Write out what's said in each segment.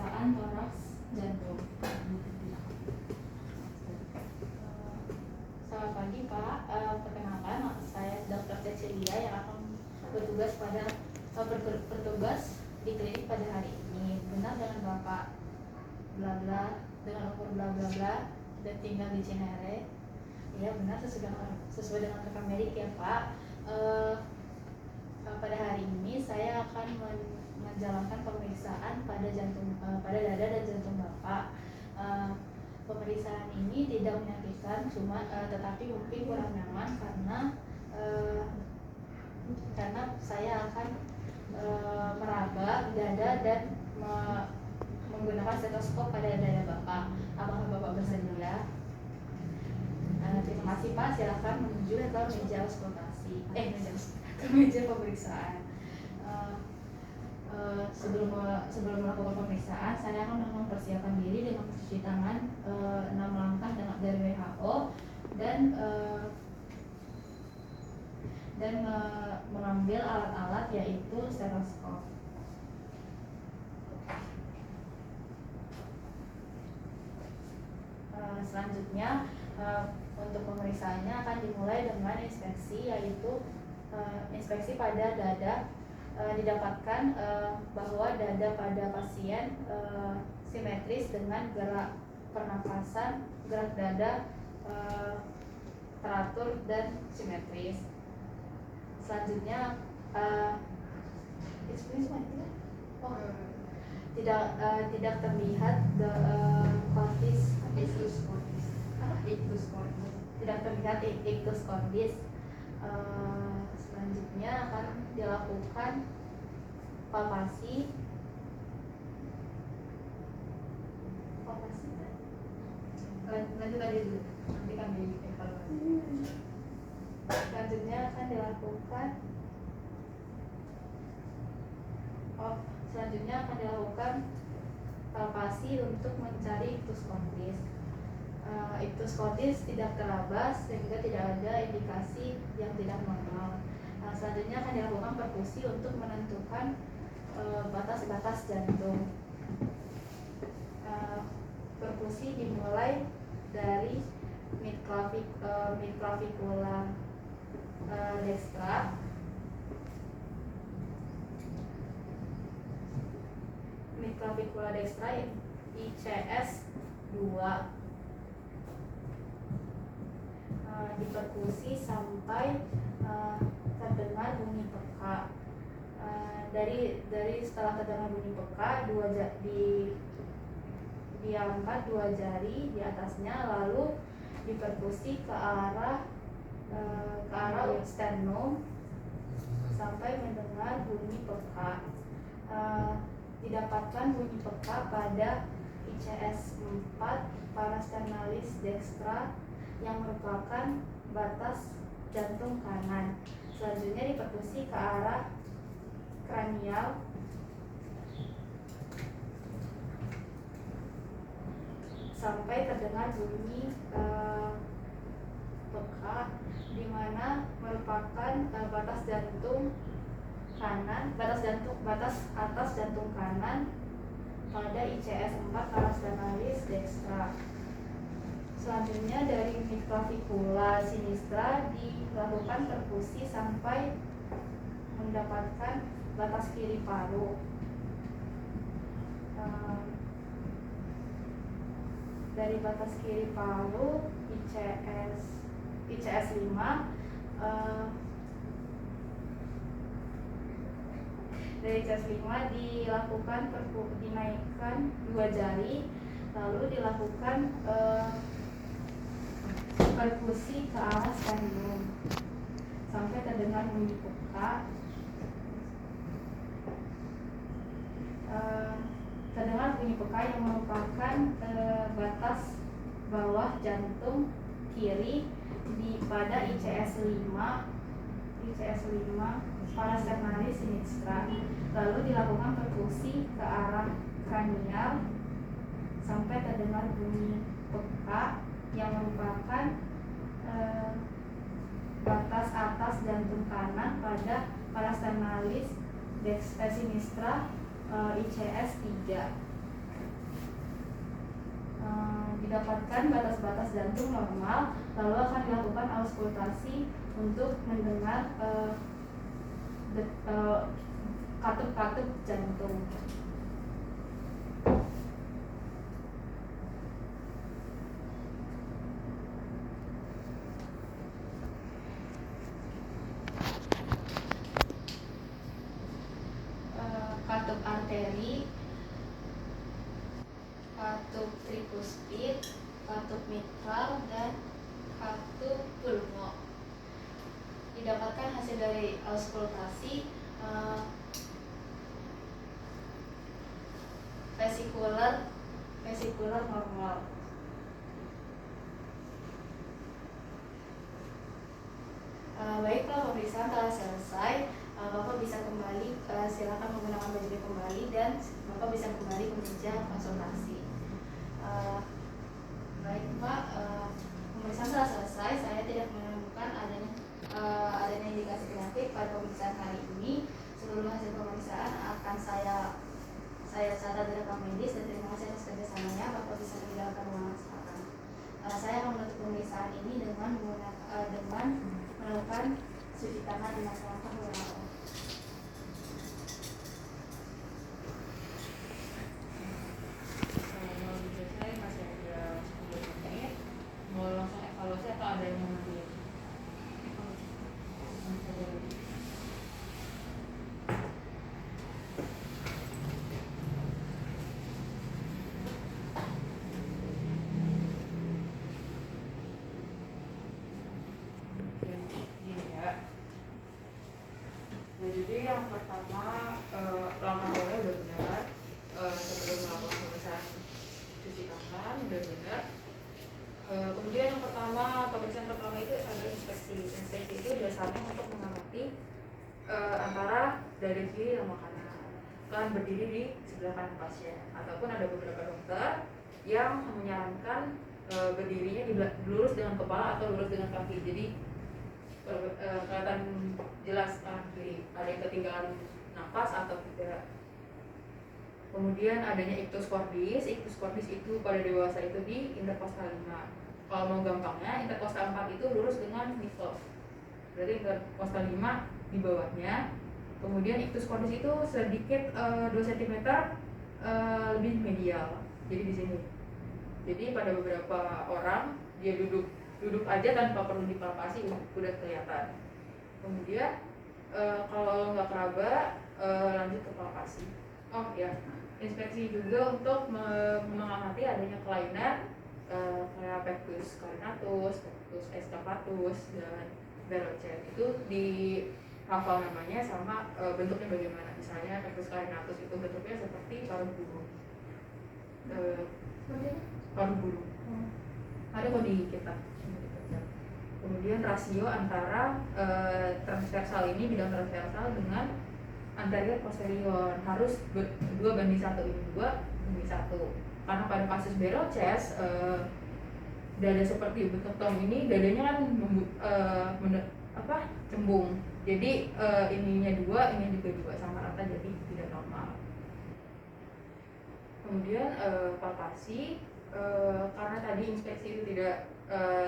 pemeriksaan toraks jantung. Selamat pagi Pak, perkenalkan saya Dr. Cecilia yang akan bertugas di klinik pada hari ini. Benar dengan Bapak bla bla dengan umur bla bla bla dan tinggal di Cinere. Ya benar, sesuai dengan rekam medik ya Pak. Pada hari ini saya akan menjalankan pemeriksaan pada pada dada dan jantung Bapak. Pemeriksaan ini tidak menyakitkan, tetapi mungkin kurang nyaman karena saya akan meraba dada dan menggunakan stetoskop pada dada Bapak. Apakah Bapak bersedia? Terima kasih Pak, silakan menuju ke meja auskultasi. Ke meja pemeriksaan. Sebelum melakukan pemeriksaan, saya akan mempersiapkan diri dengan mencuci tangan 6 langkah dari WHO dan mengambil alat-alat yaitu stetoskop. Selanjutnya untuk pemeriksaannya akan dimulai dengan inspeksi, yaitu inspeksi pada dada. Didapatkan bahwa dada pada pasien simetris dengan gerak pernapasan, gerak dada teratur dan simetris. Selanjutnya tidak terlihat tidak terlihat ictus cordis. Selanjutnya akan dilakukan palpasi. Lanjut tadi dulu, nanti kan dievaluasi. Selanjutnya akan dilakukan palpasi untuk mencari ictus cordis. Ictus cordis tidak teraba sehingga tidak ada indikasi yang tidak normal. Selanjutnya akan dilakukan perkusi untuk menentukan batas-batas jantung. Perkusi dimulai dari midclavicula dextra. Midclavicula dextra ICS 2. Diperkusi sampai terdengar bunyi peka. Dari setelah terdengar bunyi peka, diangkat 2 jari di atasnya, lalu diperkusi ke arah sternum sampai mendengar bunyi peka. Didapatkan bunyi peka pada ICS 4 parasternalis dextra yang merupakan batas jantung kanan. Selanjutnya diperkusi ke arah kranial sampai terdengar bunyi peka, di mana merupakan batas atas jantung kanan pada ICS 4 parasternalis dextra. Selanjutnya dari midclavicula sinistra dilakukan perkusi sampai mendapatkan batas kiri paru. Dari batas kiri paru ICS 5 dari ICS 5 dilakukan dinaikkan 2 jari, lalu dilakukan perkusi ke arah sternum sampai terdengar bunyi peka. Terdengar bunyi peka yang merupakan batas bawah jantung kiri pada ICS 5 parasternalis sinistra. Lalu dilakukan perkusi ke arah kranial sampai terdengar bunyi peka yang merupakan batas atas jantung kanan pada parasternalis sinistra ICS 3. mendapatkan batas-batas jantung normal, lalu akan dilakukan auskultasi untuk mendengar katup-katup jantung. Katup arteri, katup tricuspid, katup mitral, dan katup pulmo. Didapatkan hasil dari auskultasi vesikular normal. Baiklah, pemeriksaan telah selesai. Bapak bisa kembali, silakan menggunakan baju kembali dan Bapak bisa kembali ke meja konsultasi. Baik Pak, pemeriksaan telah selesai. Saya tidak menemukan adanya indikasi penyakit pada pemeriksaan hari ini. Seluruh hasil pemeriksaan akan saya catat di rekam medis, dan terima kasih atas kerjasamanya. Bapak bisa meninggalkan ruangan sekarang. Saya akan menutup pemeriksaan ini dengan melakukan cuci tangan di masyarakat WHO. Mau langsung evaluasi atau ada yang mau nanti? Jadi yang pertama, langkah awalnya udah benar. Sebelum melakukan pemeriksaan cuci tangan udah benar. Kemudian yang pertama, pemeriksaan pertama itu adalah inspeksi. Inspeksi itu dasarnya untuk mengamati antara dada kiri sama kanan. Kan berdiri di sebelah kanan pasien. Ataupun ada beberapa dokter yang menyarankan berdirinya lurus dengan kepala atau lurus dengan kaki. Jadi kelihatan jelas kanan kiri, ada yang ketinggalan nafas atau tidak. Kemudian adanya ictus cordis. Ictus cordis itu pada dewasa itu di interkostal 5. Kalau mau gampangnya, interkostal 4 itu lurus dengan midfoot. Berarti interkostal 5 di bawahnya. Kemudian ictus cordis itu sedikit 2 cm lebih medial. Jadi di sini. Jadi pada beberapa orang dia duduk aja tanpa perlu dipalpasi udah kelihatan. Kemudian kalau nggak keraba, lanjut ke palpasi. Oh ya, inspeksi juga untuk mengamati adanya kelainan kayak pectus carinatus, pectus excavatus, dan Verocet. Itu di hafal namanya sama bentuknya bagaimana. Misalnya pectus carinatus itu bentuknya seperti paruh burung. Paruh burung. Ada kok di kita. Kemudian rasio antara transversal ini, bidang transversal dengan anterior posterior harus 2:1, ini 2:1. Karena pada kasus barrel chest, dada seperti bentuk tom ini, dadanya kan cembung. Jadi ininya 2, ini juga 2, sama rata, jadi tidak normal. Kemudian palpasi, karena tadi inspeksi itu tidak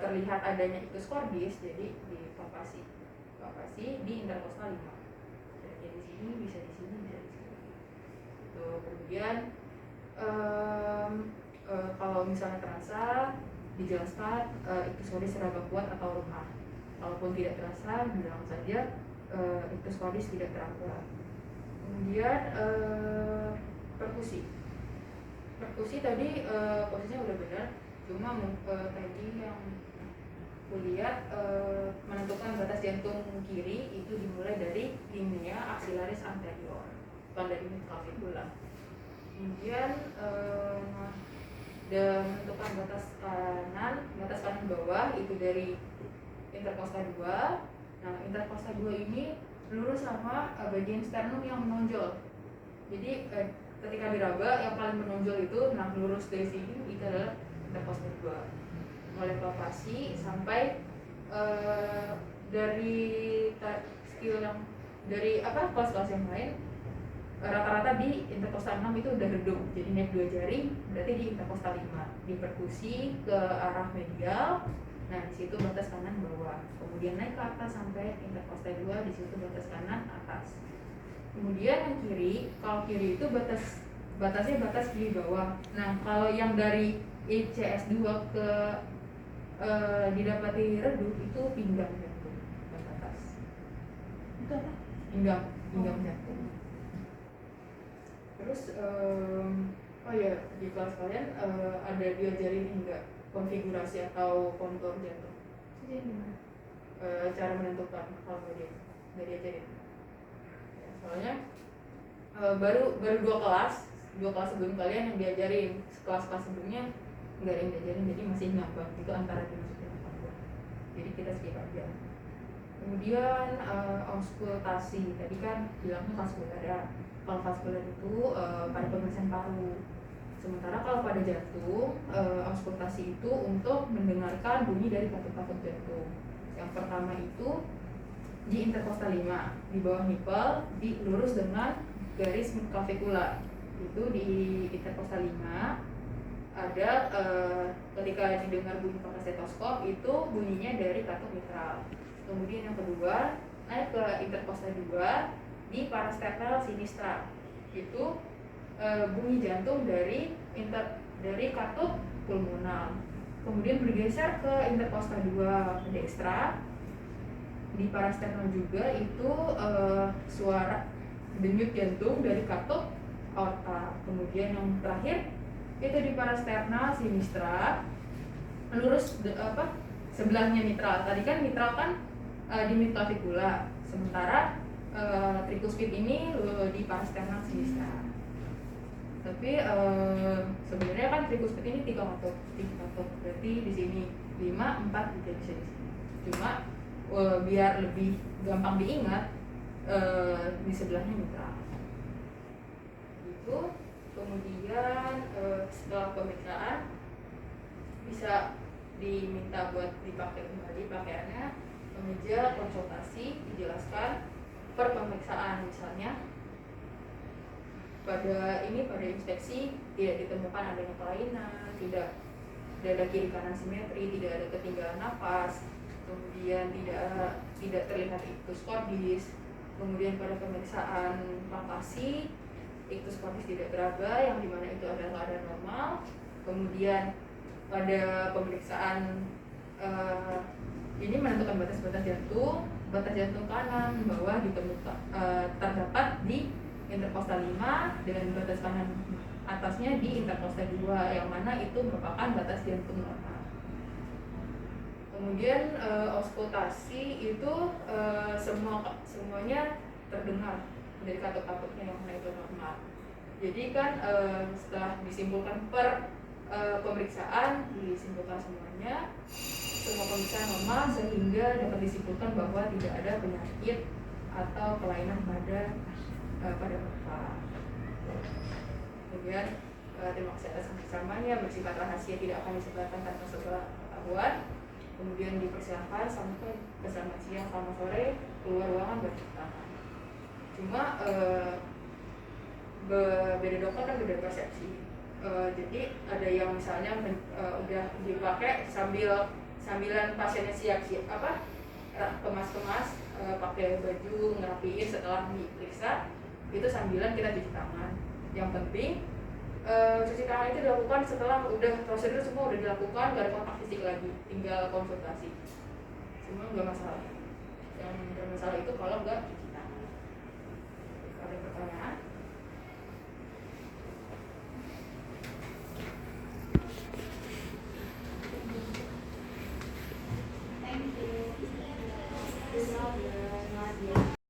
terlihat adanya ictus cordis, jadi di palpasi di interkostal 5. Jadi di sini, bisa di sini, bisa di sini. Kemudian kalau misalnya terasa, dijelaskan ictus cordis seraba kuat atau lemah. Kalaupun tidak terasa, bilang saja ictus cordis tidak terasa. Kemudian perkusi tadi posisinya udah benar. Cuma tadi yang kulihat menentukan batas jantung kiri itu dimulai dari linea axillaris anterior, bukan dari mitral fibula. Kemudian dan menentukan batas kanan bawah itu dari interkostal 2. Nah, interkostal 2 ini lurus sama bagian sternum yang menonjol. Jadi ketika diraba yang paling menonjol itu, nah lurus dari sini itu adalah interkostal 2. Mulai palpasi sampai dari skill yang dari kelas-kelas yang lain, rata-rata di interkostal 6 itu udah redup, jadi naik 2 jari, berarti di interkostal 5 di perkusi ke arah medial. Nah, di situ batas kanan bawah. Kemudian naik ke atas sampai interkostal 2, di situ batas kanan atas. Kemudian yang kiri, kalau kiri itu batasnya batas di bawah. Nah, kalau yang dari ICS 2 ke didapati redup itu pinggang jantung batas atas. Itu apa? Pinggang jantung. Terus oh ya, di kelas kalian ada diajarin enggak konfigurasi atau kontur jantung? Jadi gimana? Cara menentukan kalau nggak diajarin. Ya, soalnya baru 2 kelas sebelum kalian yang diajarin. Kelas-kelas sebelumnya nggak ada yang diajarin, jadi masih ngambang itu antara dimasukin apa enggak. Jadi kita skip aja. Kemudian auskultasi, tadi kan bilangnya vaskular ya. Kalau vaskular itu pada pemeriksaan paru. Sementara kalau pada jantung, auskultasi itu untuk mendengarkan bunyi dari katup-katup jantung. Yang pertama itu di interkostal 5, di bawah nipple, lurus dengan garis clavicula. Itu di interkostal 5 ada ketika didengar bunyi pakai stetoskop itu bunyinya dari katup mitral. Kemudian yang kedua naik ke interkostal 2 di parasternal sinistra, itu bunyi jantung dari katup pulmonal. Kemudian bergeser ke interkostal 2 dextra, di parasternal juga itu suara denyut jantung dari katup aorta. Kemudian yang terakhir itu di parasternal sinistra, lurus sebelahnya mitral. Tadi kan mitral kan di mid clavicula, sementara tricuspid ini di parasternal sinistra. Tapi sebenarnya kan tricuspid ini 3 katup, berarti di sini 5, 4 juga bisa di sini. Cuma biar lebih gampang diingat, di sebelahnya mitral. Itu kemudian setelah pemeriksaan bisa diminta buat dipakai kembali pakaiannya, meja konsultasi, dijelaskan per pemeriksaan. Misalnya pada inspeksi tidak ditemukan adanya kelainan, tidak ada kiri kanan simetri, tidak ada ketinggalan napas, kemudian tidak terlihat ictus cordis. Kemudian pada pemeriksaan palpasi, ictus cordis tidak teraba, yang dimana itu adalah keadaan normal. Kemudian pada pemeriksaan ini menentukan batas jantung kanan bawah ditemukan terdapat di interkostal 5 dan batas kanan atasnya di interkostal 2, yang mana itu merupakan batas jantung normal. Kemudian auskultasi itu semuanya terdengar dari katup-katupnya yang mana itu normal. Jadi kan setelah disimpulkan per pemeriksaan, disimpulkan semuanya, semua pemeriksaan normal, sehingga dapat disimpulkan bahwa tidak ada penyakit atau kelainan pada bapak. Kemudian terima kasih atas kebersamaannya, bersifat rahasia, tidak akan disebarkan tanpa sepengetahuan. Kemudian dipersilakan sampai bersama siang sama sore keluar ruangan bercuci tangan. Cuma beda dokter kan beda persepsi. Jadi ada yang misalnya udah dipakai sambilan pasiennya siap-siap kemas-kemas, pakai baju, ngerapiin setelah diperiksa, itu sambilan kita cuci tangan. Yang penting cuci tangan itu dilakukan setelah udah prosedur semua udah dilakukan, gak ada kontak fisik lagi, tinggal konsultasi. Semua nggak masalah. Yang masalah itu kalau nggak cuci